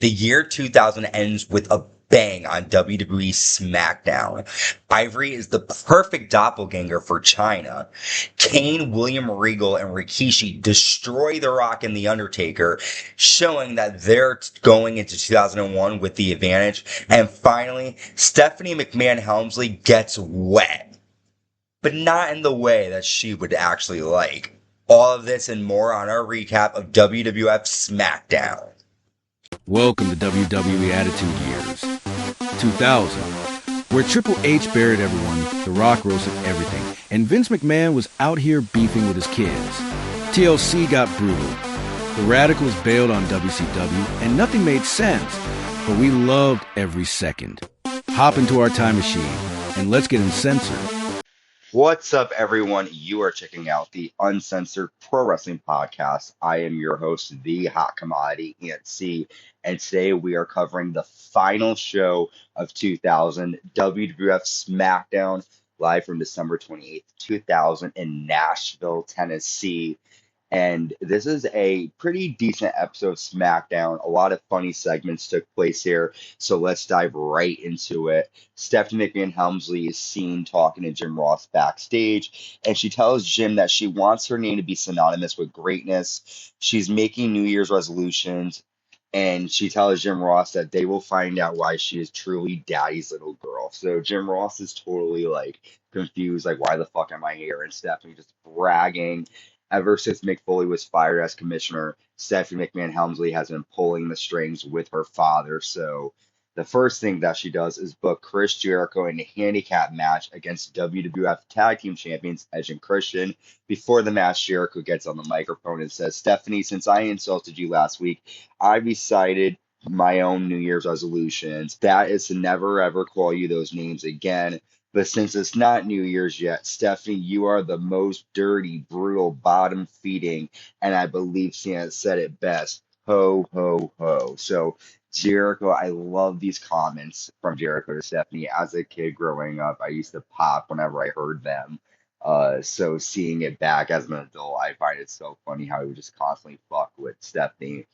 The year 2000 ends with a bang on WWE Smackdown. Ivory is the perfect doppelganger for Chyna. Kane, William Regal, and Rikishi destroy The Rock and The Undertaker, showing that they're going into 2001 with the advantage. And finally, Stephanie McMahon-Helmsley gets wet, but not in the way that she would actually like. All of this and more on our recap of WWF Smackdown. Welcome to WWE Attitude Years 2000, where Triple H buried everyone, The Rock roasted everything, and Vince McMahon was out here beefing with his kids. TLC got brutal. The Radicals bailed on WCW, and nothing made sense, but we loved every second. Hop into our time machine, and let's get uncensored. What's up, everyone? You are checking out the Uncensored Pro Wrestling Podcast. I am your host, the Hot Commodity, ENC, and today we are covering the final show of 2000, WWF Smackdown, live from December 28th, 2000 in Nashville, Tennessee. And this is a pretty decent episode of SmackDown. A lot of funny segments took place here, so let's dive right into it. Stephanie McMahon-Helmsley is seen talking to Jim Ross backstage, and she tells Jim that she wants her name to be synonymous with greatness. She's making New Year's resolutions, and she tells Jim Ross that they will find out why she is truly daddy's little girl. So Jim Ross is totally confused, why the fuck am I here? And Stephanie just bragging. Ever since Mick Foley was fired as commissioner, Stephanie McMahon-Helmsley has been pulling the strings with her father. So the first thing that she does is book Chris Jericho in a handicap match against WWF Tag Team Champions Edge and Christian. Before the match, Jericho gets on the microphone and says, "Stephanie, since I insulted you last week, I decided my own New Year's resolutions. That is to never ever call you those names again. But since it's not New Year's yet, Stephanie, you are the most dirty, brutal, bottom-feeding, and I believe Santa said it best, ho, ho, ho." So Jericho, I love these comments from Jericho to Stephanie. As a kid growing up, I used to pop whenever I heard them. So seeing it back as an adult, I find it so funny how he would just constantly fuck with Stephanie.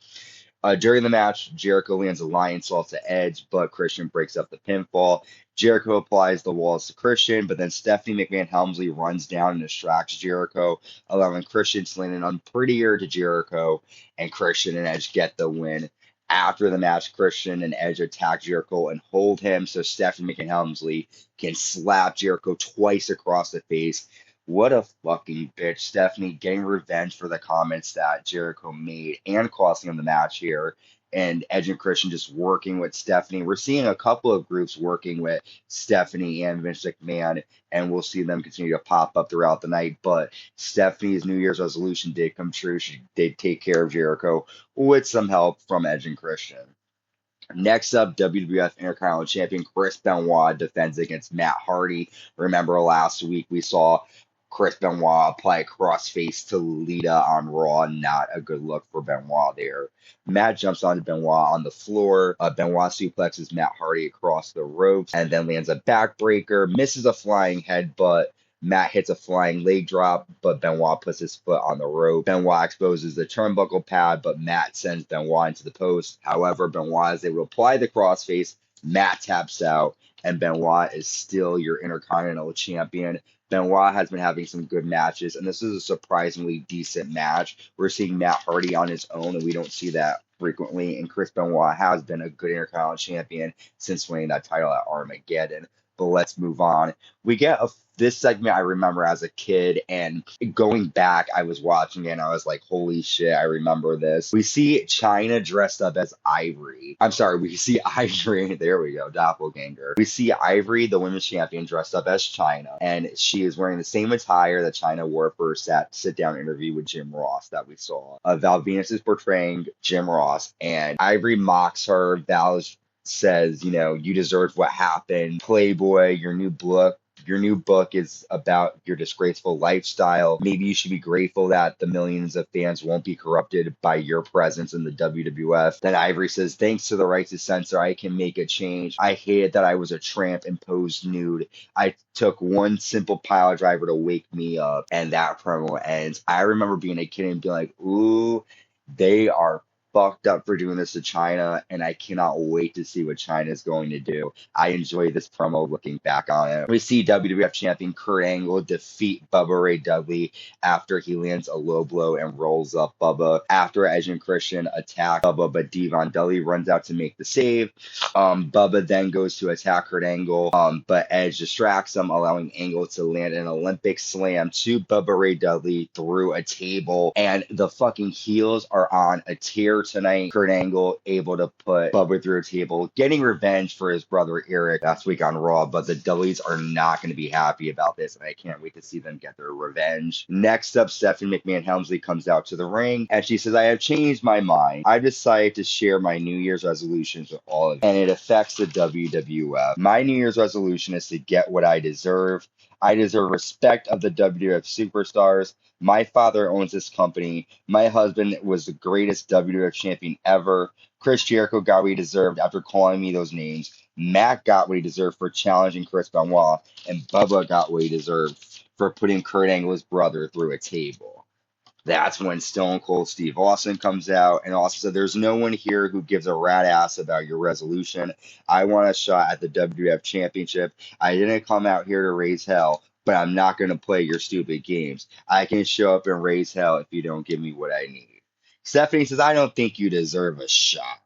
During the match, Jericho lands a lion salt to Edge, but Christian breaks up the pinfall. Jericho applies the walls to Christian, but then Stephanie McMahon-Helmsley runs down and distracts Jericho, allowing Christian to land an unprettier to Jericho, and Christian and Edge get the win. After the match, Christian and Edge attack Jericho and hold him so Stephanie McMahon-Helmsley can slap Jericho twice across the face. What a fucking bitch. Stephanie getting revenge for the comments that Jericho made and costing him the match here. And Edge and Christian just working with Stephanie. We're seeing a couple of groups working with Stephanie and Vince McMahon, and we'll see them continue to pop up throughout the night. But Stephanie's New Year's resolution did come true. She did take care of Jericho with some help from Edge and Christian. Next up, WWF Intercontinental Champion Chris Benoit defends against Matt Hardy. Remember last week we saw Chris Benoit apply a crossface to Lita on Raw. Not a good look for Benoit there. Matt jumps onto Benoit on the floor. Benoit suplexes Matt Hardy across the ropes and then lands a backbreaker. Misses a flying headbutt. Matt hits a flying leg drop, but Benoit puts his foot on the rope. Benoit exposes the turnbuckle pad, but Matt sends Benoit into the post. However, Benoit is able to apply the crossface. Matt taps out, and Benoit is still your Intercontinental Champion. Benoit has been having some good matches, and this is a surprisingly decent match. We're seeing Matt Hardy on his own, and we don't see that frequently. And Chris Benoit has been a good Intercontinental Champion since winning that title at Armageddon. But let's move on. We get this segment I remember as a kid, and going back, I was watching it, and I was like, holy shit, I remember this. We see Chyna dressed up as Ivory. We see Ivory, there we go, doppelganger. We see Ivory, the women's champion, dressed up as Chyna, and she is wearing the same attire that Chyna wore for her sit-down interview with Jim Ross that we saw. Val Venis is portraying Jim Ross, and Ivory mocks her. Val says, you deserve what happened. Playboy, your new book is about your disgraceful lifestyle. Maybe you should be grateful that the millions of fans won't be corrupted by your presence in the WWF. Then Ivory says, thanks to the right to censor, I can make a change. I hated that I was a tramp and posed nude. I took one simple pile driver to wake me up. And that promo ends. I remember being a kid and being like, ooh, they are fucked up for doing this to Chyna, and I cannot wait to see what Chyna is going to do. I enjoy this promo looking back on it. We see WWF Champion Kurt Angle defeat Bubba Ray Dudley after he lands a low blow and rolls up Bubba. After Edge and Christian attack Bubba, but Devon Dudley runs out to make the save. Bubba then goes to attack Kurt Angle, but Edge distracts him, allowing Angle to land an Olympic slam to Bubba Ray Dudley through a table. And the fucking heels are on a tear tonight. Kurt Angle able to put Bubba through a table, getting revenge for his brother Eric last week on Raw, but the Dudleys are not going to be happy about this, and I can't wait to see them get their revenge. Next up, Stephanie McMahon-Helmsley comes out to the ring, and she says, I have changed my mind. I decided to share my New Year's resolutions with all of you, and it affects the WWF. My New Year's resolution is to get what I deserve. I deserve respect of the WWF superstars. My father owns this company. My husband was the greatest WWF champion ever. Chris Jericho got what he deserved after calling me those names. Matt got what he deserved for challenging Chris Benoit. And Bubba got what he deserved for putting Kurt Angle's brother through a table. That's when Stone Cold Steve Austin comes out and also said, there's no one here who gives a rat ass about your resolution. I want a shot at the WWF Championship. I didn't come out here to raise hell, but I'm not going to play your stupid games. I can show up and raise hell if you don't give me what I need. Stephanie says, I don't think you deserve a shot.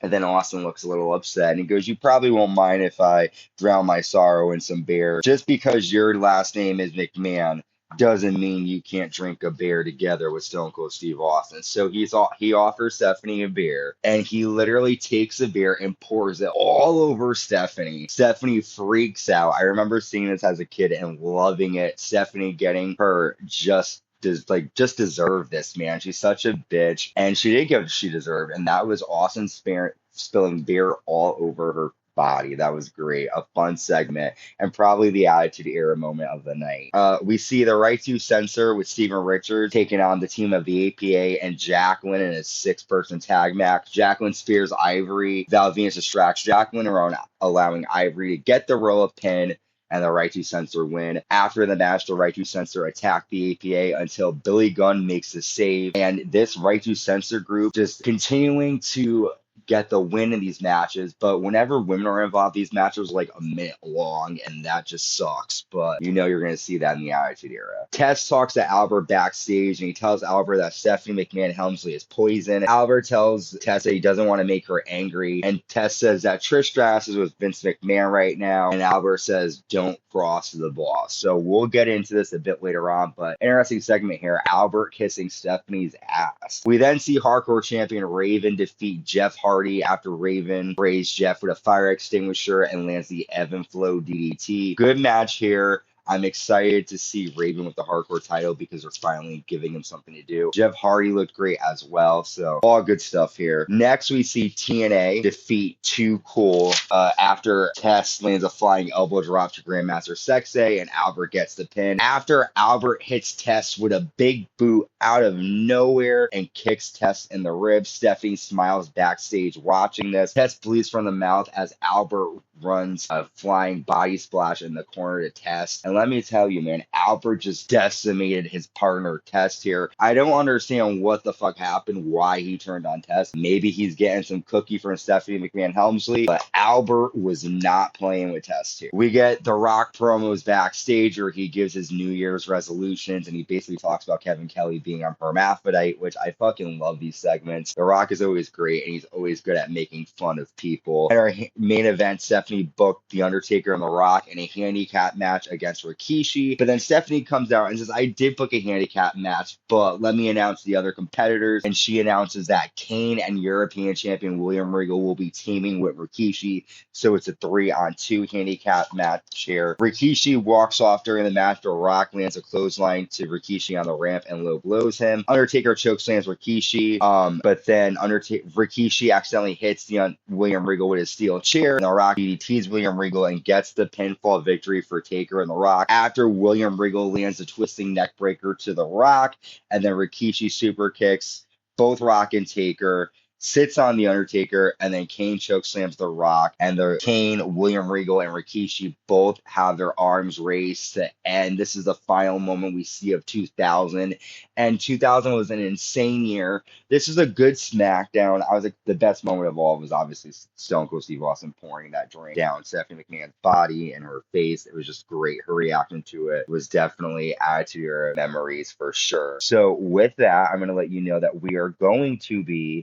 And then Austin looks a little upset, and he goes, you probably won't mind if I drown my sorrow in some beer. Just because your last name is McMahon doesn't mean you can't drink a beer together with Stone Cold Steve Austin. So he offers Stephanie a beer, and he literally takes a beer and pours it all over Stephanie. Stephanie freaks out. I remember seeing this as a kid and loving it. Stephanie getting her just deserve this, man. She's such a bitch, and she did get what she deserved, and that was Austin spilling beer all over her body. That was great. A fun segment, and probably the Attitude Era moment of the night. We see the Right to Censor with Steven Richards taking on the team of the APA and Jacqueline in a 6-person tag match. Jacqueline spears Ivory. Val Venis distracts Jacqueline around, allowing Ivory to get the roll-up pin and the Right to Censor win. After the match, the Right to Censor attacked the APA until Billy Gunn makes the save. And this Right to Censor group just continuing to get the win in these matches, but whenever women are involved, these matches are like a minute long, and that just sucks. But you know you're going to see that in the Attitude Era. Tess talks to Albert backstage, and he tells Albert that Stephanie McMahon-Helmsley is poison. Albert tells Tess that he doesn't want to make her angry, and Tess says that Trish Stratus is with Vince McMahon right now, and Albert says, don't cross the boss. So we'll get into this a bit later on, but interesting segment here, Albert kissing Stephanie's ass. We then see Hardcore Champion Raven defeat Jeff Hardy after Raven sprays Jeff with a fire extinguisher and lands the Ebb and Flow DDT. Good match here. I'm excited to see Raven with the Hardcore title because they're finally giving him something to do. Jeff Hardy looked great as well, so all good stuff here. Next, we see TNA defeat Too Cool after Tess lands a flying elbow drop to Grandmaster Sexay, and Albert gets the pin. After Albert hits Tess with a big boot out of nowhere and kicks Tess in the ribs, Stephanie smiles backstage watching this. Tess bleeds from the mouth as Albert runs a flying body splash in the corner to Tess. And let me tell you, man, Albert just decimated his partner Tess here. I don't understand what the fuck happened, why he turned on Tess. Maybe he's getting some cookie from Stephanie McMahon-Helmsley, but Albert was not playing with Tess here. We get The Rock promos backstage where he gives his New Year's resolutions, and he basically talks about Kevin Kelly being on hermaphrodite, which I fucking love these segments. The Rock is always great, and he's always good at making fun of people. At our main event, Stephanie booked The Undertaker and The Rock in a handicap match against Rikishi, but then Stephanie comes out and says, I did book a handicap match, but let me announce the other competitors, and she announces that Kane and European champion William Regal will be teaming with Rikishi, so it's a 3-on-2 handicap match here. Rikishi walks off during the match. The Rock lands a clothesline to Rikishi on the ramp and low blows him. Undertaker chokeslams Rikishi, but then Rikishi accidentally hits William Regal with his steel chair, and The Rock DDTs William Regal and gets the pinfall victory for Taker and The Rock. After William Regal lands a twisting neck breaker to The Rock, and then Rikishi super kicks both Rock and Taker, sits on The Undertaker, and then Kane chokeslams The Rock, and the Kane, William Regal, and Rikishi both have their arms raised to end. This is the final moment we see of 2000, and 2000 was an insane year. This is a good SmackDown. I was like, the best moment of all was obviously Stone Cold Steve Austin pouring that drink down Stephanie McMahon's body and her face. It was just great. Her reaction to it was definitely added to your memories for sure. So with that, I'm going to let you know that we are going to be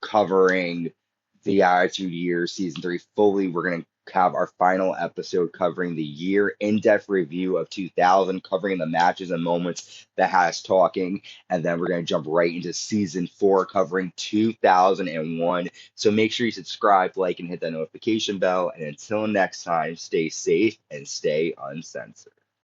covering the Attitude Year Season 3 fully. We're going to have our final episode covering the year, in-depth review of 2000, covering the matches and moments that had us talking, and then we're going to jump right into Season 4, covering 2001. So make sure you subscribe, like, and hit that notification bell, and until next time, stay safe and stay uncensored.